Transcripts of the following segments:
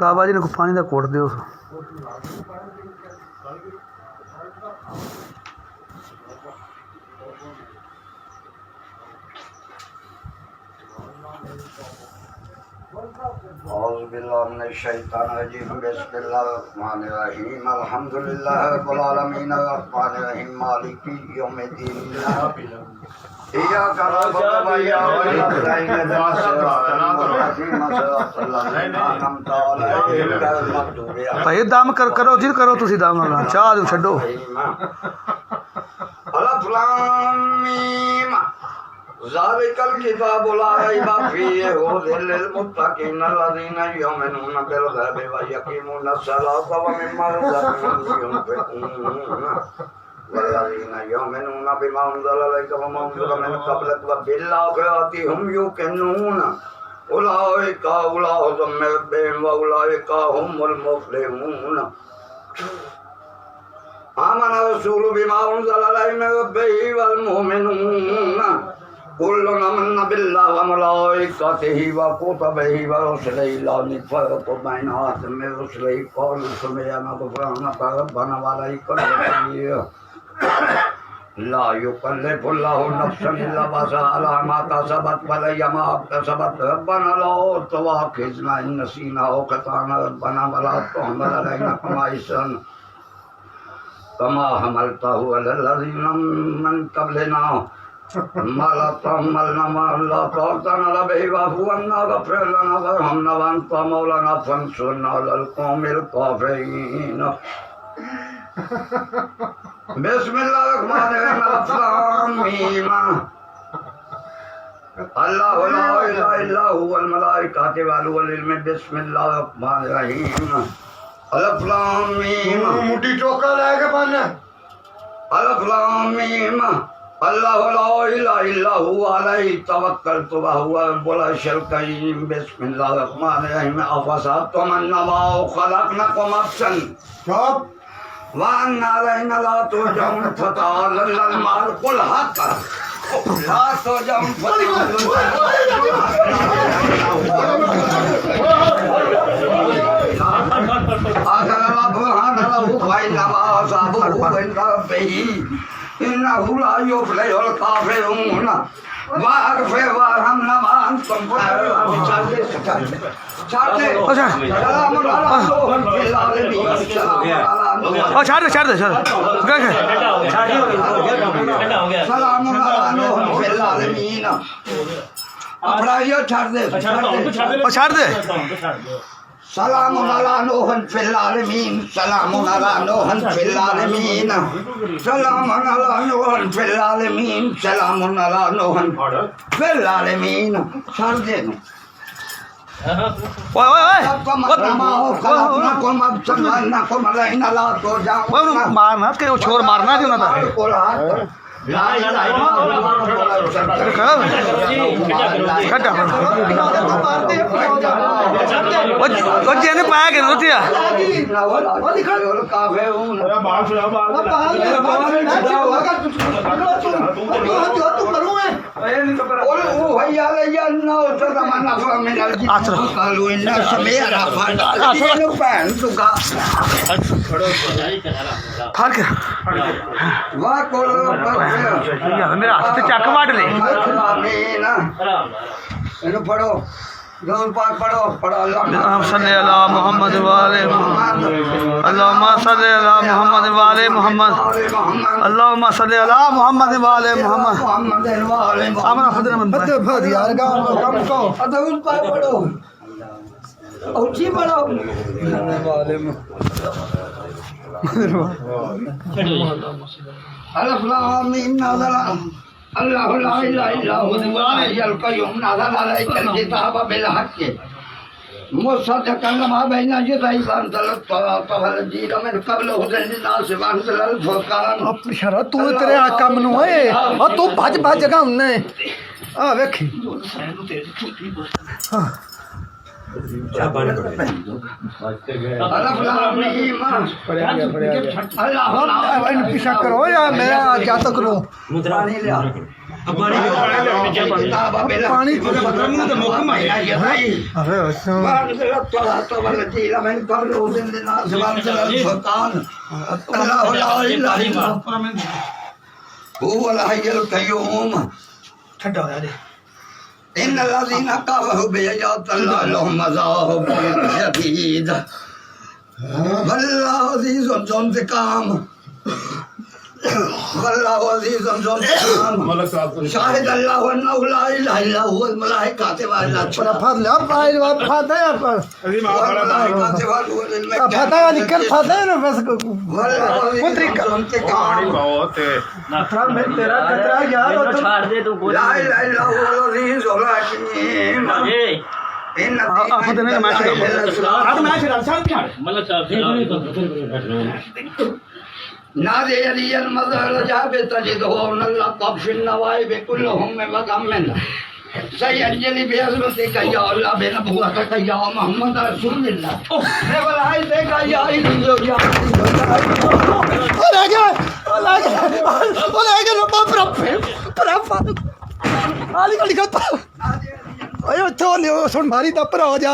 बाबा जी ने पानी का कोट दो। बिस्मिल्लाहिर्रहमानिर्रहीम अल्हम्दुलिल्लाहि रब्बिल आलमीन अर्रहमानिर रहीम मालिकि यौमिद्दीन इय्याका नअबुदु व इय्याका नस्तईन इहदिनास सिरातल मुस्तकीम सिरातल लज़ीना अनअमता अलैहिम गैरिल मग़दूबि अलैहिम। भाई दाम करो जी करो तुसी दाम ना चाह दो छड्डो। अलिफ लाम मीम ज़ालिकल किताबु ला रैब फ़ीहि हुदल लिल मुत्तक़ीन अल्लज़ीना युमिनूना बिल ग़ैबि व यक़ीमूना अस्सलाता व मिम्मा रज़क़नाहुम युनफ़िक़ून वल्लज़ीना युमिनूना बिमा उन्ज़िला इलैका व मा उन्ज़िला मिन क़ब्लिक व बिल आखिरति हुम युक़िनून उलाइका औला हुदाम मिन रब्बिहिम व उलाइका हुमुल मुफ़्लिहून। आमन रसूलु बिमा उन्ज़िला इलैहि मिन रब्बिहि वल मुमिनून कुल्लुन आमन्ना बिल्लाहि व मलाइकतिहि व कुतुबिहि व रुसुलिहि ला नुफ़र्रिक़ु बैना अहदिन मिन रुसुलिहि क़ालू समिअना ग़ुफ़्रानक रब्बना व इलैकल मसीर। ला युकल्लिफ़ुल्लाहु नफ़्सन इल्ला वुसअहा लहा मा कसबत व अलैहा मा इक्तसबत रब्बना ला तुआख़िज़ना इन नसीना औ अख़्तअना रब्बना व ला तहमिल अलैना कमा हमलतहु अलल लज़ीना मिन क़ब्लिना मा ला तहमिलना मा ला ताक़ता बिहि वाफ़ु अन्ना वग़फ़िर लना वरहमना व अन्त मौलाना फंसुरना अलल क़ौमिल काफ़िरीन। बिस्मिल्लाहिर्रहमानिर्रहीम अलिफ लाम मीम अल्लाहु ला इलाहा इल्ला हुवल मलाइकतु व उलुल इल्म। बिस्मिल्लाहिर्रहमानिर्रहीम अलिफ लाम मीम मुट्ठी चौका लेके बन अलिफ लाम मीम अल्लाहु ला इलाहा इल्ला हुवा अलैहि तवक्कलतु व हुवा रब्बुल अर्शिल करीम। बिस्मिल्लाहिर्रहमानिर्रहीम अफ़हसिबतुम अन्नमा ख़लक़नाकुम अबसन चुप व अन्ना अलैना ला तुरजऊन फ़तअल्लाल मालिकुल हक़ ला तुरजऊन इन्नहु ला युफ़्लिहुल काफ़िरून वाग़फ़िर वरहमना व अंतुम छाड़ दे सलामुन अला नूहन फिल आलमीन सलामुन अला नूहन फिल आलमीन सलामुन अला नूहन फिल आलमीन सलामुन अला नूहन फिल आलमीन। छाड़ दे मारना के छोर मारना क्यों ना था जेने पाया के रोटिया मेरा हाथ से चक मार ले पढ़ो पढ़ो पढ़ो अल्लाहुम्मा सल्ली अला मुहम्मद व आले मुहम्मद अल्लाहुम्मा सल्ली अला मुहम्मद व आले मुहम्मद अल्लाहुम्मा सल्ली अला मुहम्मद व आले मुहम्मद आमना फदर मन फद यार का कम को अदउल पाक पढ़ो ऊंची पढ़ो अलिफ लाम मीम नज़ला अल्लाहु ला इलाहा इल्ला हुवल हय्युल क़य्यूम नज़ला अलैकल किताब बिल हक़्क़ मुसद्दिक़न लिमा बैना यदैहि व अंज़ला तौरात वल इंजील मिन क़ब्ल हुदल लिन्नास व अंज़ला अल फुरक़ान। अपनी शरा तू तेरे काम नु है आ तू भज भज जगह ने आ वेखी पीछा करो या मेरा क्या तो करो पानी إن الذين كفروا بآيات الله لهم عذاب شديد والله عزيز ذو انتقام والله عزيز ذو انتقام شاهد الله أنه لا إله إلا هو الملائكة والناس فضل فاتح والملائكة فاتح निकल फतेह ना बस والله عزيز ذو انتقام तेरा खतरा यार छोड़ दे तू बोल لا إله إلا هو العزيز الحكيم إن الدين मतलब نادي علي المظهر جاب تجده من اللقب في النوائب كلهم مقام منه سيجلي بعظمتك يا الله بنبوتك يا محمد رسول الله بولايتك يا إله अयो छोले सुन मारी दा भरा जा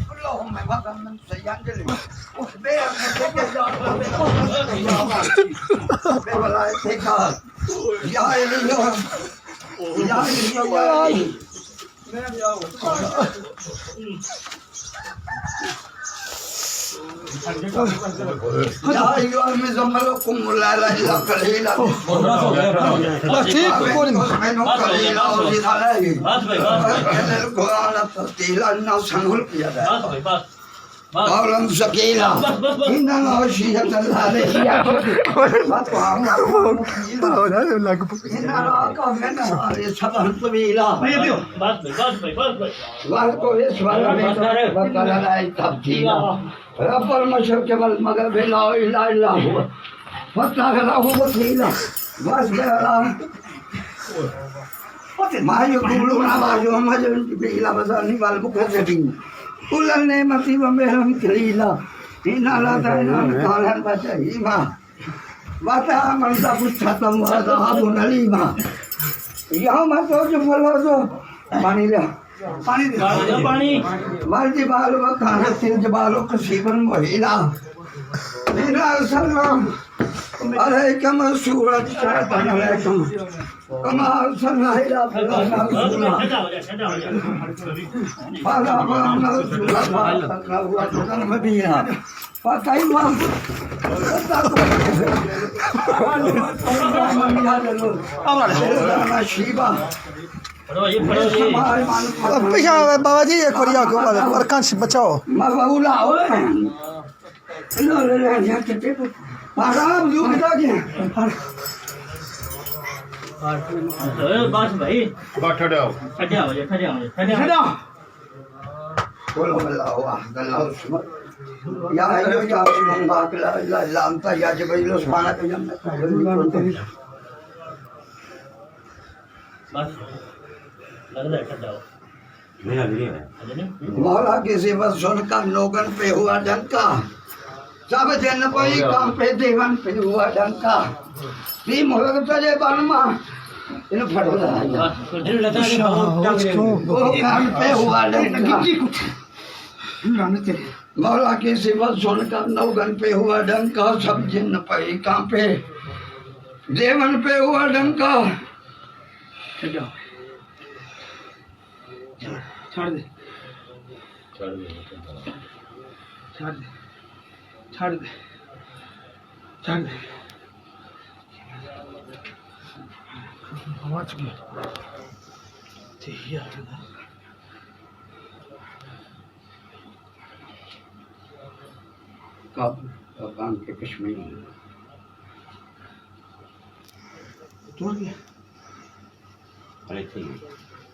كلهم مقام من سيجلي بولايتك يا إله يا إله يا أيها المزمل قم الليل إلا قليلا बस ठीक कोई منه قليلا وزد عليه बस भाई وإن القرآن ترتيلا إنا سنلقي बस भाई बस قولا ثقيلا إن غشية الليل وطعامه إن راك من النهار سبحا طويلا बस भाई واذكر اسم ربك وقال لا تبتيلا رب المشرق والمغرب لا اله الا هو فاتخذه وكيلا واصبر على ما يقولون ما جبريل بصرني والمكذبين كل النعمة ومهرم كليلا إن لا تعلم قالا فشهيما وطعاما تفتة وعذاب أليما يوم ترجف الأرض पानी ले पानी والجبال وكانت الجبال كثيبا مهيلا إنا أرسلنا عليكم رسولا شاهدا عليكم كما أرسلنا إلى فرعون رسولا فأخذنا رسولا فأخذناه أخذا مبينا فكيف شيبا पीछा बाबा जी एक और आगे वाले और कान से बचाओ मगबूला हो लो ले ले यहाँ के टेप आराम जो बता के बस भाई ठहराओ ठंडा قل هو الله احد الله الصمد يا ايها يا رسول الله لا اله الا انت يا جبريل سبحانك يا बस लग रहा है ठंडा मौला की सेवा सुनकर लोगन पे हुआ डंका सब जन कोई काम पे देवन पे हुआ डंका भी मुहर तले बनमा इन फटोला वो काम पे हुआ डंका मौला की सेवा सुनकर लोगन पे हुआ डंका सब जन पे काम पे देवन पे हुआ डंका छोड़ दे काम के कश्मीर तोड़ गया नहीं तोड़ गया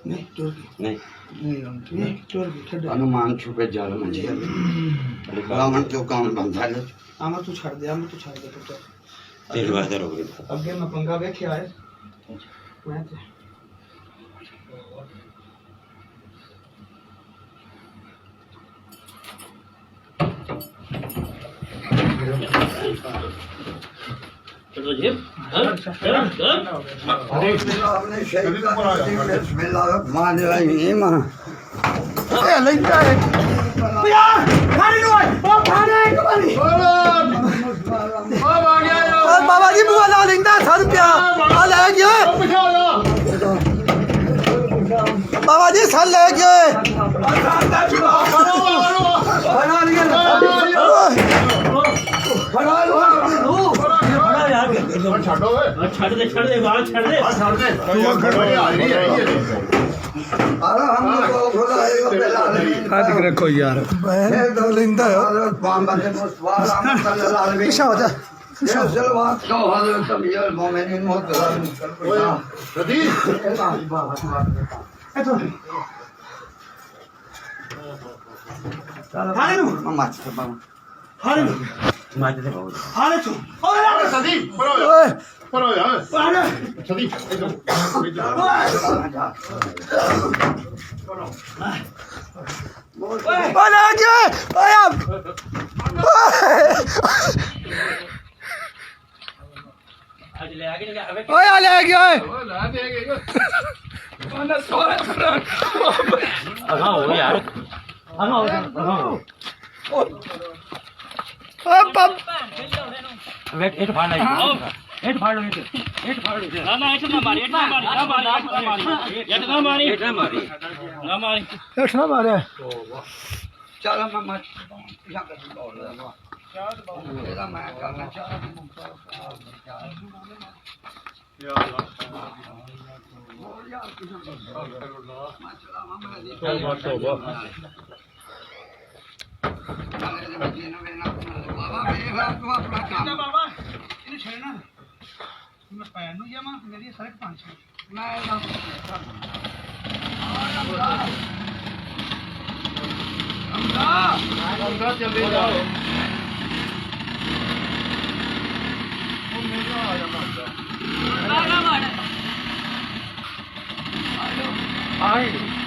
नहीं तोड़ गया ठंडा अनुमान छुपे जाल में रावण तो काम बंधा ले आमा तू छाड़ दे पुत्र तेल बाजार हो गई अगे मैं पंगा वेख्या है मैं ते आपने बिस्मिल्लाहिर्रहमानिर्रहीम ਇਹ ਲੈਂਦਾ ਹੈ ਓ ਬਾਬਾ ਜੀ ਬੂਆ ਲਾ ਲੈਂਦਾ 100 ਰੁਪਿਆ ਆ ਲੈ ਗਿਆ ਬਾਬਾ ਜੀ ਸਰ ਲੈ ਗਏ ਛੱਡ ਦੇ ਬਾਹਰ ਛੱਡ ਦੇ ਹੱਥ ਰੱਖੋ ਯਾਰ ਲੈਂਦਾ ਪਿੱਛਾ ਹੋ ਜਾ ਓਏ ਓ ਲੈ ਗਿਆ ਓਏ ਆ ਲੈ ਗਿਆ ਹੋ ਯਾਰ ਓ ਪਪ ਵੇਟ ਇਹ ਫਾੜ ਲੈ ਇਹ ਫਾੜ ਲੋ ਇਹ ਫਾੜ ਲੋ ਨਾ ਇਹ ਨਾ ਮਾਰੀ ਹੇਠ ਨਾ ਮਾਰਿਆ चल मैं ਇਹਦਾ ਮੈਂ ਕਰਨਾ ਬਾਬਾ ਇਹਨੂੰ ਛੇੜਨਾ ਮੈਂ ਪੈਰ ਨੂੰ ਜਾਵਾਂ ਮੇਰੀ ਸੜਕ 5 ਆਏ